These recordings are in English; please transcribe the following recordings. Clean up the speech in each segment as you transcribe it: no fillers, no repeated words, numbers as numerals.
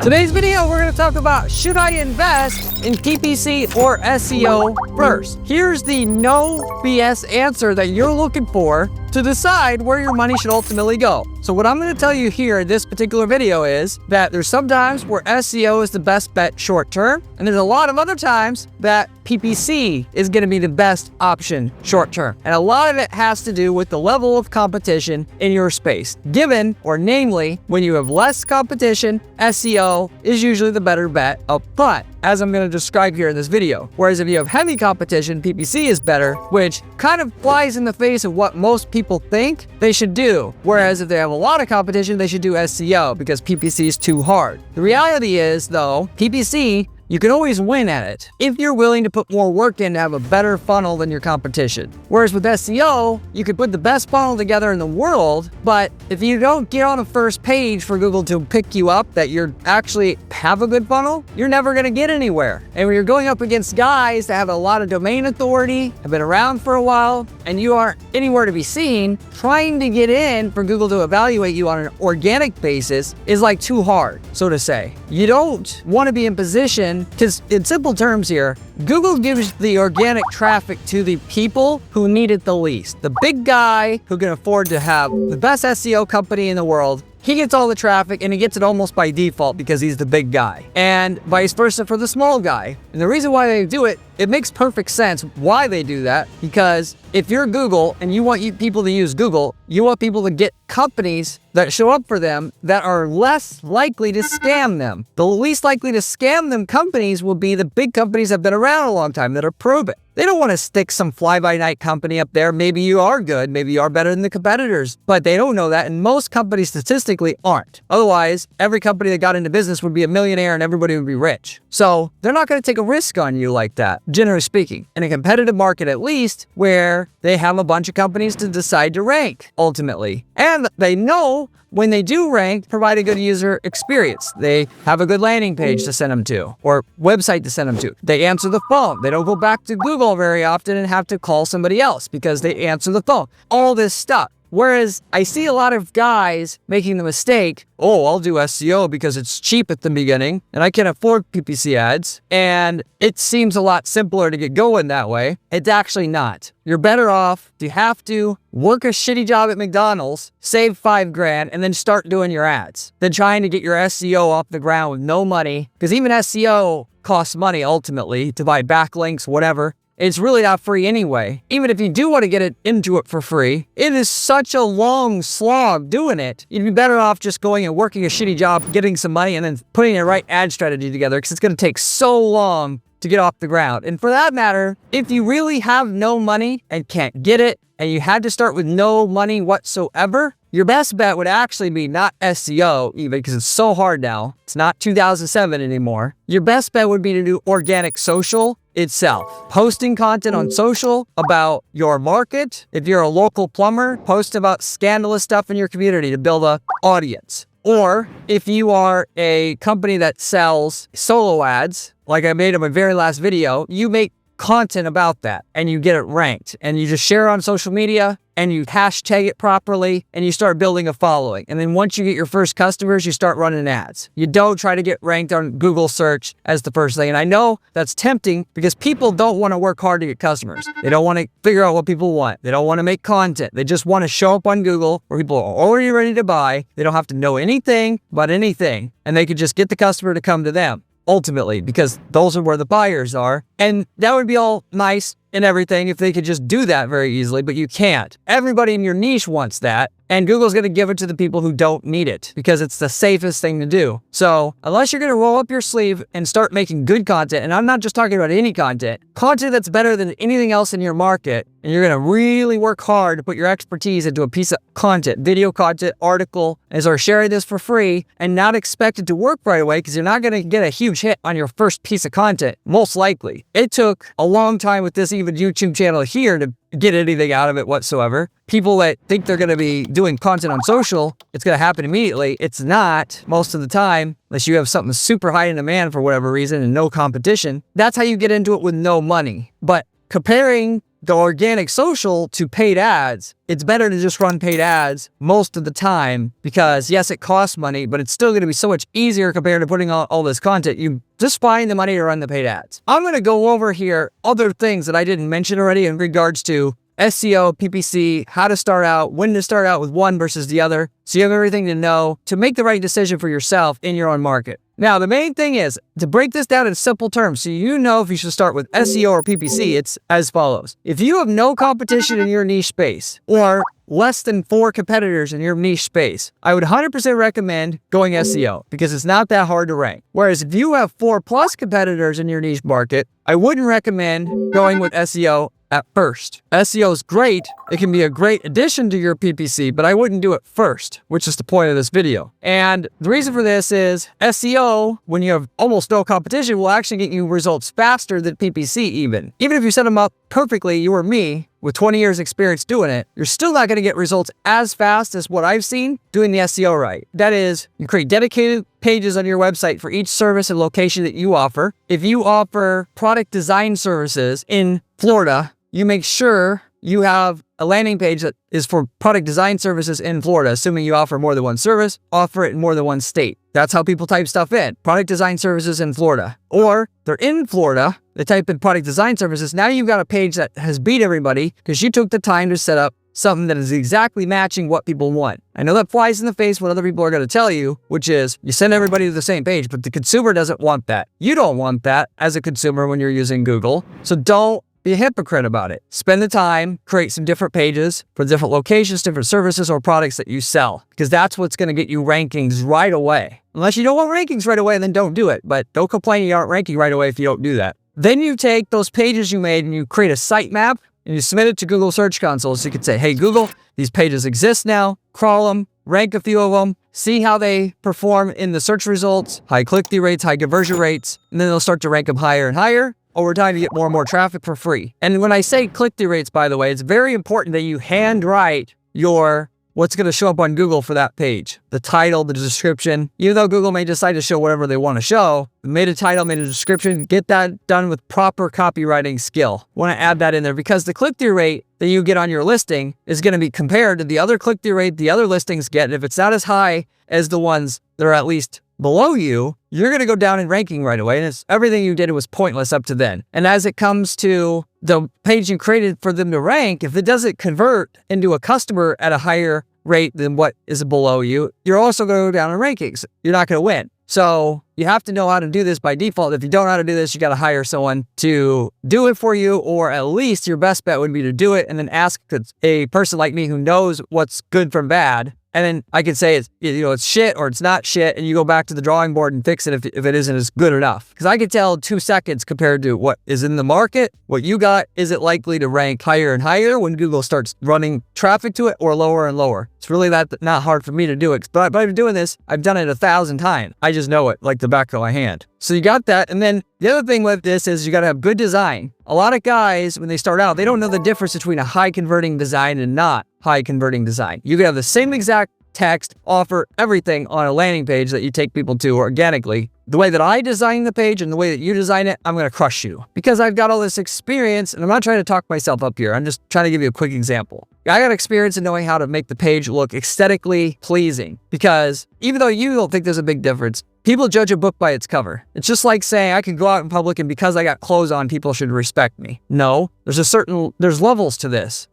Today's video, we're going to talk about, should I invest in PPC or SEO first? Here's the no BS answer that you're looking for to decide where your money should ultimately go. So what I'm going to tell you here in this particular video is that there's some times where SEO is the best bet short term, and there's a lot of other times that PPC is going to be the best option short term. And a lot of it has to do with the level of competition in your space. Given, or namely, when you have less competition, SEO is usually the better bet up front, as I'm going to describe here in this video. Whereas if you have heavy competition, PPC is better, which kind of flies in the face of what most people think they should do. Whereas if they have a lot of competition, they should do SEO because PPC is too hard. The reality is, though, PPC, you can always win at it if you're willing to put more work in to have a better funnel than your competition. Whereas with SEO, you could put the best funnel together in the world, but if you don't get on a first page for Google to pick you up that you're actually have a good funnel, you're never going to get anywhere. And when you're going up against guys that have a lot of domain authority, have been around for a while, and you aren't anywhere to be seen, trying to get in for Google to evaluate you on an organic basis is like too hard, so to say. You don't want to be in position, because in simple terms here, Google gives the organic traffic to the people who need it the least. The big guy who can afford to have the best SEO company in the world, he gets all the traffic and he gets it almost by default because he's the big guy. And vice versa for the small guy. And the reason why they do it, it makes perfect sense why they do that, because if you're Google and you want people to use Google, you want people to get companies that show up for them that are less likely to scam them. The least likely to scam them companies will be the big companies that have been around a long time that are proven. They don't want to stick some fly-by-night company up there. Maybe you are good, maybe you are better than the competitors, but they don't know that, and most companies statistically aren't. Otherwise, every company that got into business would be a millionaire and everybody would be rich. So they're not going to take a risk on you like that, generally speaking. In a competitive market at least, where they have a bunch of companies to decide to rank, ultimately. And they know when they do rank, provide a good user experience. They have a good landing page to send them to, or website to send them to. They answer the phone. They don't go back to Google very often and have to call somebody else because they answer the phone. All this stuff. Whereas I see a lot of guys making the mistake, oh, I'll do SEO because it's cheap at the beginning and I can afford PPC ads, and it seems a lot simpler to get going that way. It's actually not. You're better off to have to work a shitty job at McDonald's, save $5,000, and then start doing your ads than trying to get your SEO off the ground with no money, because even SEO costs money ultimately to buy backlinks, whatever. It's really not free anyway. Even if you do want to get into it for free, it is such a long slog doing it. You'd be better off just going and working a shitty job, getting some money, and then putting the right ad strategy together, because it's going to take so long to get off the ground. And for that matter, if you really have no money and can't get it, and you had to start with no money whatsoever, your best bet would actually be not SEO, even because it's so hard now. It's not 2007 anymore. Your best bet would be to do organic social itself. Posting content on social about your market. If you're a local plumber, post about scandalous stuff in your community to build an audience. Or if you are a company that sells solo ads, like I made in my very last video, you make content about that and you get it ranked, and you just share it on social media and you hashtag it properly and you start building a following. And then once you get your first customers, you start running ads. You don't try to get ranked on Google search as the first thing. And I know that's tempting because people don't want to work hard to get customers. They don't want to figure out what people want. They don't want to make content. They just want to show up on Google where people are already ready to buy. They don't have to know anything about anything, and they could just get the customer to come to them. Ultimately, because those are where the buyers are. And that would be all nice and everything if they could just do that very easily, but you can't. Everybody in your niche wants that, and Google's going to give it to the people who don't need it because it's the safest thing to do. So unless you're going to roll up your sleeve and start making good content, and I'm not just talking about any content that's better than anything else in your market, and you're going to really work hard to put your expertise into a piece of content, video content, article, and start sharing this for free and not expect it to work right away, because you're not going to get a huge hit on your first piece of content, most likely. It took a long time with this even YouTube channel here to get anything out of it whatsoever. People that think they're going to be doing content on social, it's going to happen immediately. It's not most of the time, unless you have something super high in demand for whatever reason and no competition. That's how you get into it with no money. But comparing the organic social to paid ads, it's better to just run paid ads most of the time because yes, it costs money, but it's still going to be so much easier compared to putting all this content. You just find the money to run the paid ads. I'm going to go over here other things that I didn't mention already in regards to SEO, PPC, how to start out, when to start out with one versus the other, so you have everything to know to make the right decision for yourself in your own market. Now, the main thing is to break this down in simple terms so you know if you should start with SEO or PPC, it's as follows. If you have no competition in your niche space or less than 4 competitors in your niche space, I would 100% recommend going SEO because it's not that hard to rank. Whereas if you have 4+ competitors in your niche market, I wouldn't recommend going with SEO at first. SEO is great. It can be a great addition to your PPC, but I wouldn't do it first, which is the point of this video. And the reason for this is SEO, when you have almost no competition, will actually get you results faster than PPC even. Even if you set them up perfectly, you or me, with 20 years experience doing it, you're still not going to get results as fast as what I've seen doing the SEO right. That is, you create dedicated pages on your website for each service and location that you offer. If you offer product design services in Florida, you make sure you have a landing page that is for product design services in Florida, assuming you offer more than one service, offer it in more than one state. That's how people type stuff in. Product design services in Florida. Or they're in Florida, they type in product design services. Now you've got a page that has beat everybody because you took the time to set up something that is exactly matching what people want. I know that flies in the face what other people are going to tell you, which is you send everybody to the same page, but the consumer doesn't want that. You don't want that as a consumer when you're using Google. So don't be a hypocrite about it. Spend the time, create some different pages for different locations, different services or products that you sell, because that's what's going to get you rankings right away. Unless you don't want rankings right away, then don't do it. But don't complain you aren't ranking right away if you don't do that. Then you take those pages you made and you create a sitemap and you submit it to Google Search Console. So you can say, hey, Google, these pages exist now. Crawl them, rank a few of them, see how they perform in the search results, high click-through rates, high conversion rates, and then they'll start to rank them higher and higher over time to get more and more traffic for free. And when I say click-through rates, by the way, it's very important that you handwrite your what's going to show up on Google for that page. The title, the description. Even though Google may decide to show whatever they want to show, made a title, made a description, get that done with proper copywriting skill. Want to add that in there because the click-through rate that you get on your listing is going to be compared to the other click-through rate the other listings get. And if it's not as high as the ones that are at least below you, you're going to go down in ranking right away. And everything you did was pointless up to then. And as it comes to the page you created for them to rank, if it doesn't convert into a customer at a higher rate than what is below you, you're also going to go down in rankings. You're not going to win. So you have to know how to do this by default. If you don't know how to do this, you got to hire someone to do it for you, or at least your best bet would be to do it and then ask a person like me who knows what's good from bad. And then I could say it's shit or it's not shit, and you go back to the drawing board and fix it if it isn't as good enough. Because I could tell in 2 seconds compared to what is in the market, what you got, is it likely to rank higher and higher when Google starts running traffic to it, or lower and lower. It's really not hard for me to do it. But I've been doing this, I've done it 1,000 times. I just know it like the back of my hand. So you got that. And then the other thing with this is you got to have good design. A lot of guys, when they start out, they don't know the difference between a high converting design and not high converting design. You can have the same exact text, offer everything on a landing page that you take people to organically. The way that I design the page and the way that you design it, I'm going to crush you because I've got all this experience, and I'm not trying to talk myself up here. I'm just trying to give you a quick example. I got experience in knowing how to make the page look aesthetically pleasing, because even though you don't think there's a big difference, people judge a book by its cover. It's just like saying I can go out in public and because I got clothes on, people should respect me. No, there's levels to this.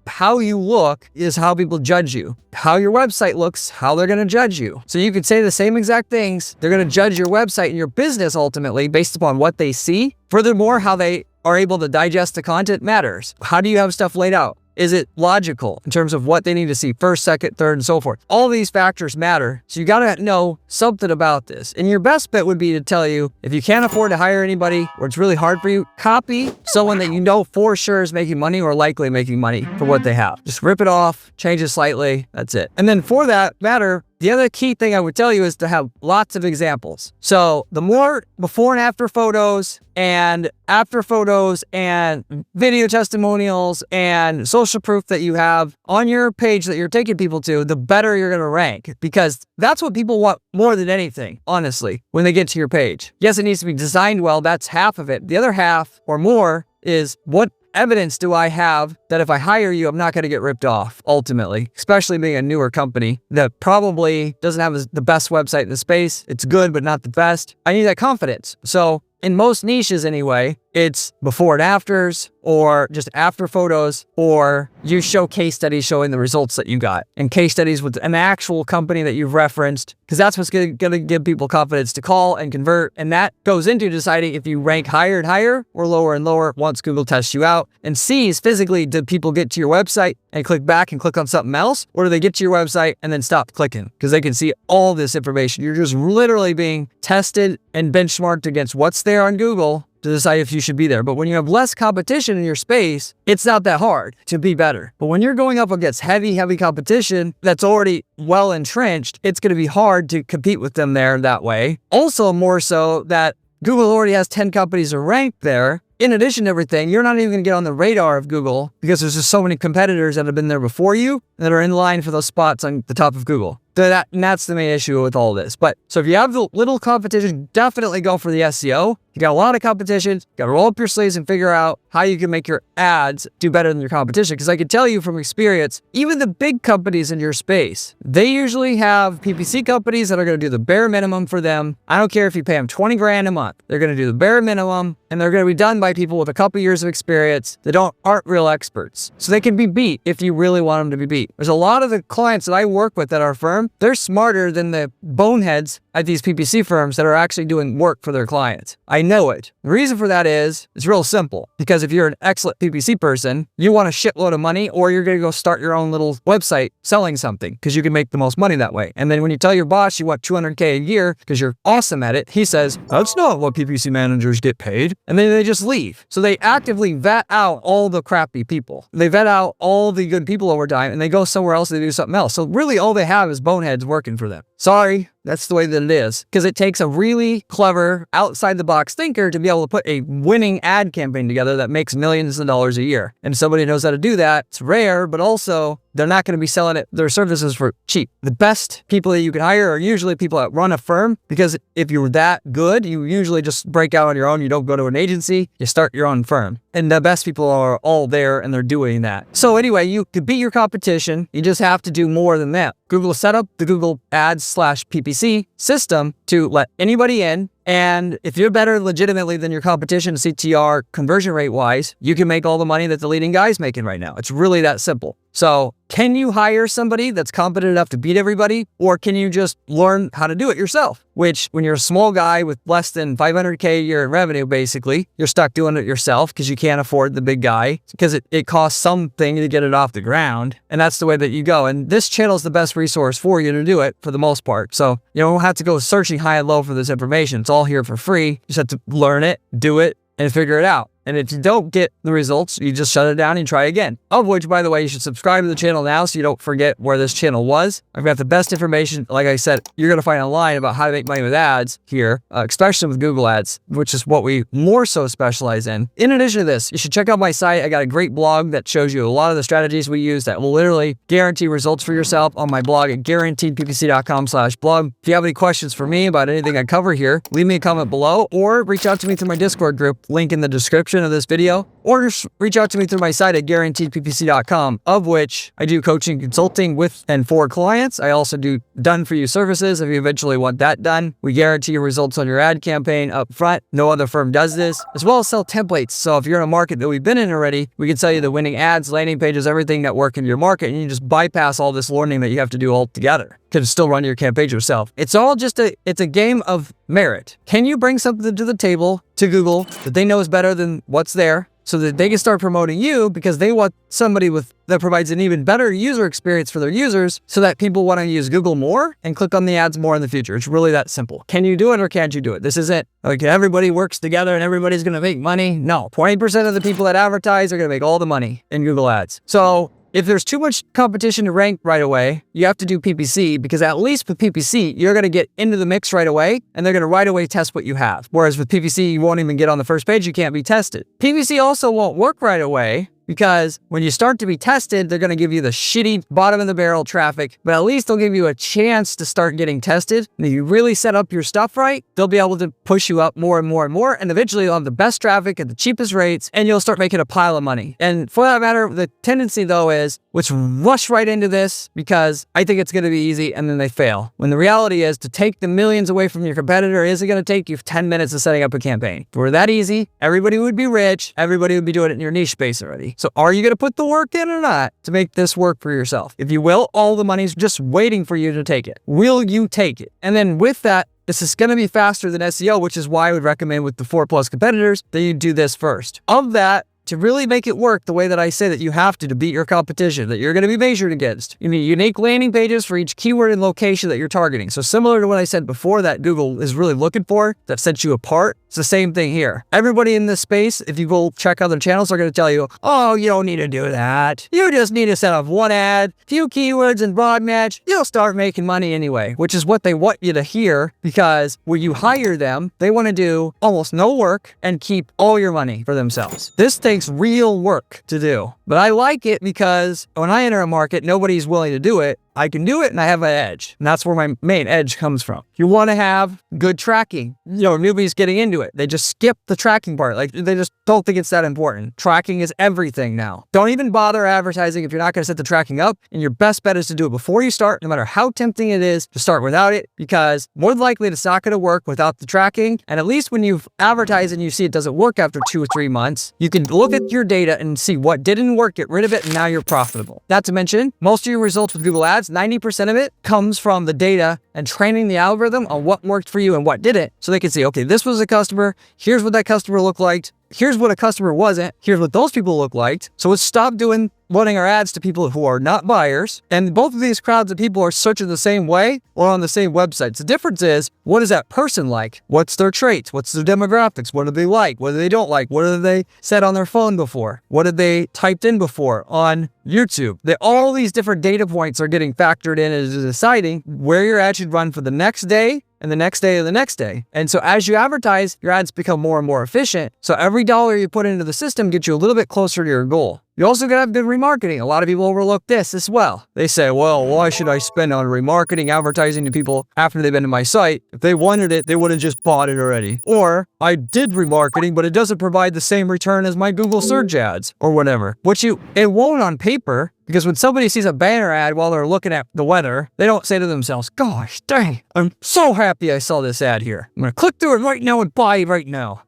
How you look is how people judge you. How your website looks, how they're going to judge you. So you could say the same exact things. They're going to judge your website and your business ultimately based upon what they see. Furthermore, how they are able to digest the content matters. How do you have stuff laid out? Is it logical in terms of what they need to see first, second, third, and so forth? All these factors matter. So you got to know something about this. And your best bet would be to tell you, if you can't afford to hire anybody or it's really hard for you, copy someone that you know for sure is making money or likely making money for what they have. Just rip it off, change it slightly. That's it. And then for that matter, the other key thing I would tell you is to have lots of examples. So the more before and after photos and video testimonials and social proof that you have on your page that you're taking people to, the better you're going to rank, because that's what people want more than anything, honestly, when they get to your page. Yes, it needs to be designed well. That's half of it. The other half or more is what evidence do I have that if I hire you, I'm not going to get ripped off ultimately, especially being a newer company that probably doesn't have the best website in the space. It's good, but not the best. I need that confidence. So in most niches anyway, it's before and afters, or just after photos, or you show case studies showing the results that you got, and case studies with an actual company that you've referenced, because that's what's going to give people confidence to call and convert. And that goes into deciding if you rank higher and higher or lower and lower once Google tests you out and sees physically, did people get to your website and click back and click on something else, or do they get to your website and then stop clicking? Because they can see all this information. You're just literally being tested and benchmarked against what's there on Google to decide if you should be there. But when you have less competition in your space, it's not that hard to be better. But when you're going up against heavy competition that's already well entrenched, it's going to be hard to compete with them there that way. Also, more so that Google already has 10 companies ranked there. In addition to everything, you're not even going to get on the radar of Google because there's just so many competitors that have been there before you that are in line for those spots on the top of Google. And that's the main issue with all this. But so if you have the little competition, definitely go for the SEO. You got a lot of competition, you got to roll up your sleeves and figure out how you can make your ads do better than your competition. Because I can tell you from experience, even the big companies in your space, they usually have PPC companies that are going to do the bare minimum for them. I don't care if you pay them 20 grand a month. They're going to do the bare minimum, and they're going to be done by people with a couple years of experience that aren't real experts. So they can be beat if you really want them to be beat. There's a lot of the clients that I work with at our firm, they're smarter than the boneheads at these PPC firms that are actually doing work for their clients. I know it. The reason for that is, it's real simple. Because if you're an excellent PPC person, you want a shitload of money, or you're going to go start your own little website selling something because you can make the most money that way. And then when you tell your boss you want $200K a year because you're awesome at it, he says, that's not what PPC managers get paid. And then they just leave. So they actively vet out all the crappy people. They vet out all the good people over time, and they go somewhere else and they do something else. So really all they have is boneheads working for them. Sorry. That's the way that it is, because it takes a really clever, outside-the-box thinker to be able to put a winning ad campaign together that makes millions of dollars a year. And if somebody knows how to do that, it's rare, but also they're not going to be selling their services for cheap. The best people that you can hire are usually people that run a firm, because if you're that good, you usually just break out on your own. You don't go to an agency, you start your own firm. And the best people are all there, and they're doing that. So anyway, you could beat your competition. You just have to do more than that. Google set up the Google Ads/PPC system to let anybody in. And if you're better legitimately than your competition, CTR conversion rate wise, you can make all the money that the leading guy's making right now. It's really that simple. So can you hire somebody that's competent enough to beat everybody? Or can you just learn how to do it yourself? Which, when you're a small guy with less than 500K a year in revenue, basically, you're stuck doing it yourself because you can't afford the big guy, because it costs something to get it off the ground. And that's the way that you go. And this channel is the best resource for you to do it for the most part. So you don't have to go searching high and low for this information. It's all here for free. You just have to learn it, do it, and figure it out. And if you don't get the results, you just shut it down and try again. Of which, by the way, you should subscribe to the channel now so you don't forget where this channel was. I've got the best information, like I said, you're going to find online about how to make money with ads here, especially with Google Ads, which is what we more so specialize in. In addition to this, you should check out my site. I got a great blog that shows you a lot of the strategies we use that will literally guarantee results for yourself on my blog at guaranteedppc.com/blog. If you have any questions for me about anything I cover here, leave me a comment below, or reach out to me through my Discord group, link in the description of this video, or just reach out to me through my site at guaranteedppc.com, of which I do coaching, consulting with and for clients. I also do done-for-you services if you eventually want that done. We guarantee your results on your ad campaign up front. No other firm does this, as well as sell templates. So if you're in a market that we've been in already, we can sell you the winning ads, landing pages, everything that work in your market, and you just bypass all this learning that you have to do altogether. You can still run your campaign yourself. It's all just it's a game of merit. Can you bring something to the table to Google that they know is better than what's there, so that they can start promoting you, because they want somebody that provides an even better user experience for their users, so that people want to use Google more and click on the ads more in the future. It's really that simple. Can you do it or can't you do it? This isn't like everybody works together and everybody's going to make money. No, 20% of the people that advertise are going to make all the money in Google Ads. So if there's too much competition to rank right away, you have to do PPC, because at least with PPC, you're going to get into the mix right away, and they're going to right away test what you have. Whereas with PPC, you won't even get on the first page, you can't be tested. PPC also won't work right away, because when you start to be tested, they're going to give you the shitty bottom of the barrel traffic, but at least they'll give you a chance to start getting tested. And if you really set up your stuff right, they'll be able to push you up more and more and more. And eventually you'll have the best traffic at the cheapest rates and you'll start making a pile of money. And for that matter, the tendency though is let's rush right into this because I think it's going to be easy and then they fail. When the reality is to take the millions away from your competitor is it going to take you 10 minutes of setting up a campaign. If it were that easy, everybody would be rich. Everybody would be doing it in your niche space already. So are you going to put the work in or not to make this work for yourself? If you will, all the money's just waiting for you to take it. Will you take it? And then with that, this is going to be faster than SEO, which is why I would recommend with the 4+ competitors that you do this first. Of that, to really make it work the way that I say that you have to beat your competition, that you're going to be measured against, you need unique landing pages for each keyword and location that you're targeting. So similar to what I said before that Google is really looking for, that sets you apart, it's the same thing here. Everybody in this space, if you go check other channels, are going to tell you, oh, you don't need to do that. You just need to set up one ad, few keywords and broad match. You'll start making money anyway, which is what they want you to hear because when you hire them, they want to do almost no work and keep all your money for themselves. This takes real work to do, but I like it because when I enter a market, nobody's willing to do it. I can do it and I have an edge. And that's where my main edge comes from. You want to have good tracking. Newbies getting into it. They just skip the tracking part. Like they just don't think it's that important. Tracking is everything now. Don't even bother advertising if you're not going to set the tracking up. And your best bet is to do it before you start, no matter how tempting it is to start without it, because more than likely it's not going to work without the tracking. And at least when you've advertised and you see it doesn't work after 2 or 3 months, you can look at your data and see what didn't work, get rid of it, and now you're profitable. Not to mention, most of your results with Google Ads, 90% of it comes from the data and training the algorithm on what worked for you and what didn't. So they can see, okay, this was a customer. Here's what that customer looked like. Here's what a customer wasn't. Here's what those people look like. So let's stop running our ads to people who are not buyers. And both of these crowds of people are searching the same way or on the same websites. The difference is, what is that person like? What's their traits? What's their demographics? What do they like? What do they don't like? What have they said on their phone before? What have they typed in before on YouTube? All these different data points are getting factored in as deciding where your ad should run for the next day and the next day and the next day. And so as you advertise, your ads become more and more efficient. So every dollar you put into the system gets you a little bit closer to your goal. You also gotta have good remarketing. A lot of people overlook this as well. They say, well, why should I spend on remarketing advertising to people after they've been to my site? If they wanted it, they would have just bought it already. Or I did remarketing, but it doesn't provide the same return as my Google search ads or whatever. It won't on paper, because when somebody sees a banner ad while they're looking at the weather, they don't say to themselves, gosh, dang, I'm so happy I saw this ad here. I'm gonna click through it right now and buy right now.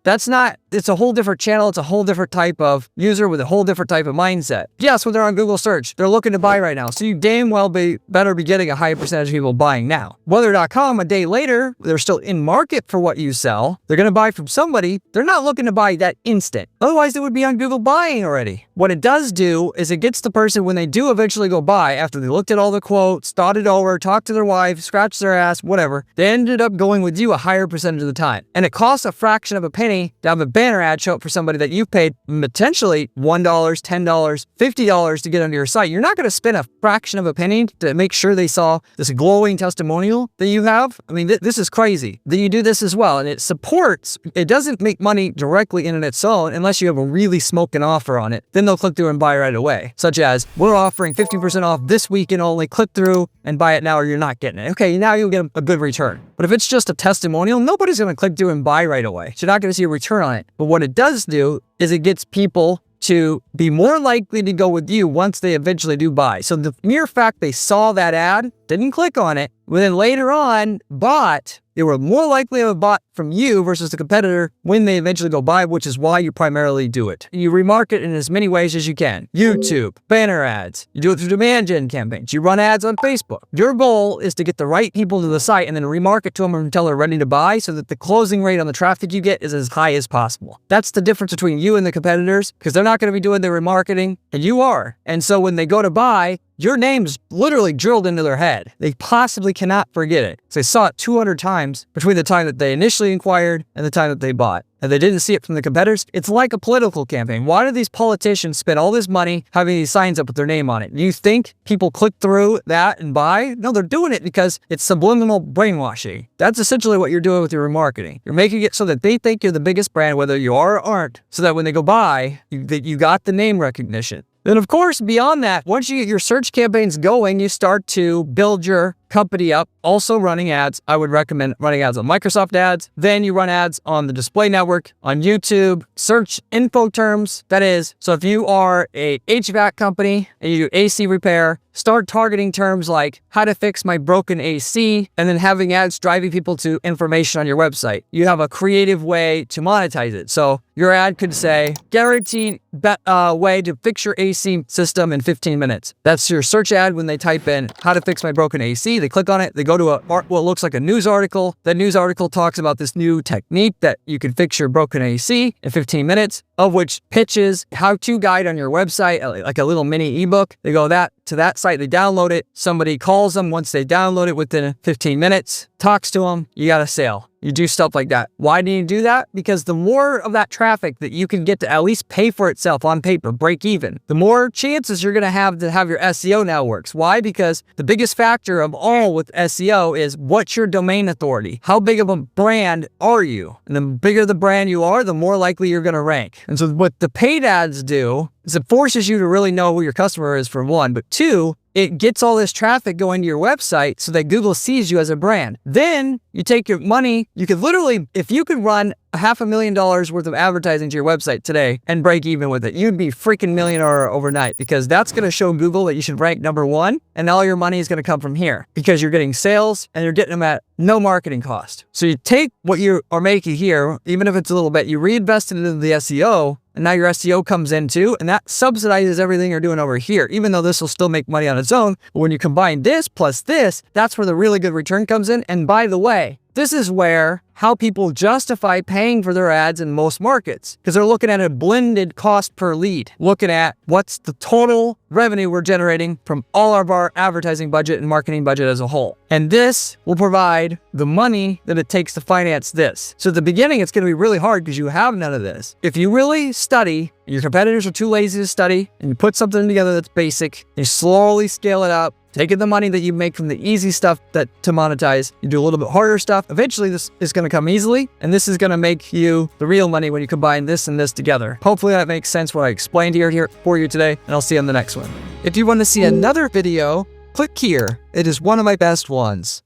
It's a whole different channel. It's a whole different type of user with a whole different type of mindset. Yes, when they're on Google search, they're looking to buy right now. So you damn well better be getting a high percentage of people buying now. Weather.com, a day later, they're still in market for what you sell. They're gonna buy from somebody. They're not looking to buy that instant. Otherwise, they would be on Google buying already. What it does do is it gets the person, when they do eventually go buy, after they looked at all the quotes, thought it over, talked to their wife, scratched their ass, whatever, they ended up going with you a higher percentage of the time. And it costs a fraction of a penny to have a banner ad show up for somebody that you've paid potentially $1, $10, $50 to get onto your site. You're not going to spend a fraction of a penny to make sure they saw this glowing testimonial that you have. I mean, this is crazy that you do this as well. And it doesn't make money directly in and its own unless you have a really smoking offer on it. Then they'll click through and buy right away. Such as, we're offering 50% off this week and only click through and buy it now or you're not getting it. Okay, now you'll get a good return. But if it's just a testimonial, nobody's going to click through and buy right away. So you're not going to see a return on it. But what it does do is it gets people to be more likely to go with you once they eventually do buy. So the mere fact they saw that ad, didn't click on it, but then later on bought, they were more likely to have bought from you versus the competitor when they eventually go buy, which is why you primarily do it. You remarket in as many ways as you can. YouTube, banner ads. You do it through demand gen campaigns. You run ads on Facebook. Your goal is to get the right people to the site and then remarket to them until they're ready to buy so that the closing rate on the traffic you get is as high as possible. That's the difference between you and the competitors, because they're not going to be doing their remarketing and you are. And so when they go to buy, your name's literally drilled into their head. They possibly cannot forget it. So they saw it 200 times between the time that they initially actually inquired and the time that they bought. And they didn't see it from the competitors. It's like a political campaign. Why do these politicians spend all this money having these signs up with their name on it? Do you think people click through that and buy? No, they're doing it because it's subliminal brainwashing. That's essentially what you're doing with your remarketing. You're making it so that they think you're the biggest brand, whether you are or aren't, so that when they go buy, you got the name recognition. Then, of course, beyond that, once you get your search campaigns going, you start to build your company up, also running ads. I would recommend running ads on Microsoft Ads. Then you run ads on the display network, on YouTube, search info terms. That is, so if you are a HVAC company and you do AC repair, start targeting terms like how to fix my broken AC, and then having ads driving people to information on your website. You have a creative way to monetize it. So your ad could say, guaranteed way to fix your AC system in 15 minutes. That's your search ad when they type in how to fix my broken AC. They click on it, they go to what looks like a news article. That news article talks about this new technique that you can fix your broken AC in 15 minutes, of which pitches how-to guide on your website, like a little mini ebook. They go to that site, they download it. Somebody calls them once they download it within 15 minutes, talks to them, you got a sale. You do stuff like that. Why do you do that? Because the more of that traffic that you can get to at least pay for itself on paper, break even, the more chances you're going to have your SEO now works. Why? Because the biggest factor of all with SEO is what's your domain authority? How big of a brand are you? And the bigger the brand you are, the more likely you're going to rank. And so what the paid ads do is it forces you to really know who your customer is, for one, but two, it gets all this traffic going to your website so that Google sees you as a brand. Then you take your money, you could literally, if you could run $500,000 worth of advertising to your website today and break even with it, you'd be freaking millionaire overnight, because that's going to show Google that you should rank #1, and all your money is going to come from here because you're getting sales and you're getting them at no marketing cost. So you take what you are making here, even if it's a little bit, you reinvest it into the SEO, and now your SEO comes in too, and that subsidizes everything you're doing over here, even though this will still make money on its own. But when you combine this plus this, that's where the really good return comes in. And by the way, this is where how people justify paying for their ads in most markets, because they're looking at a blended cost per lead, looking at what's the total revenue we're generating from all of our advertising budget and marketing budget as a whole. And this will provide the money that it takes to finance this. So at the beginning, it's going to be really hard because you have none of this. If you really study, and your competitors are too lazy to study, and you put something together that's basic, you slowly scale it up, taking the money that you make from the easy stuff to monetize, you do a little bit harder stuff. Eventually, this is going to come easily, and this is going to make you the real money when you combine this and this together. Hopefully, that makes sense what I explained here for you today, and I'll see you on the next one. If you want to see another video, click here. It is one of my best ones.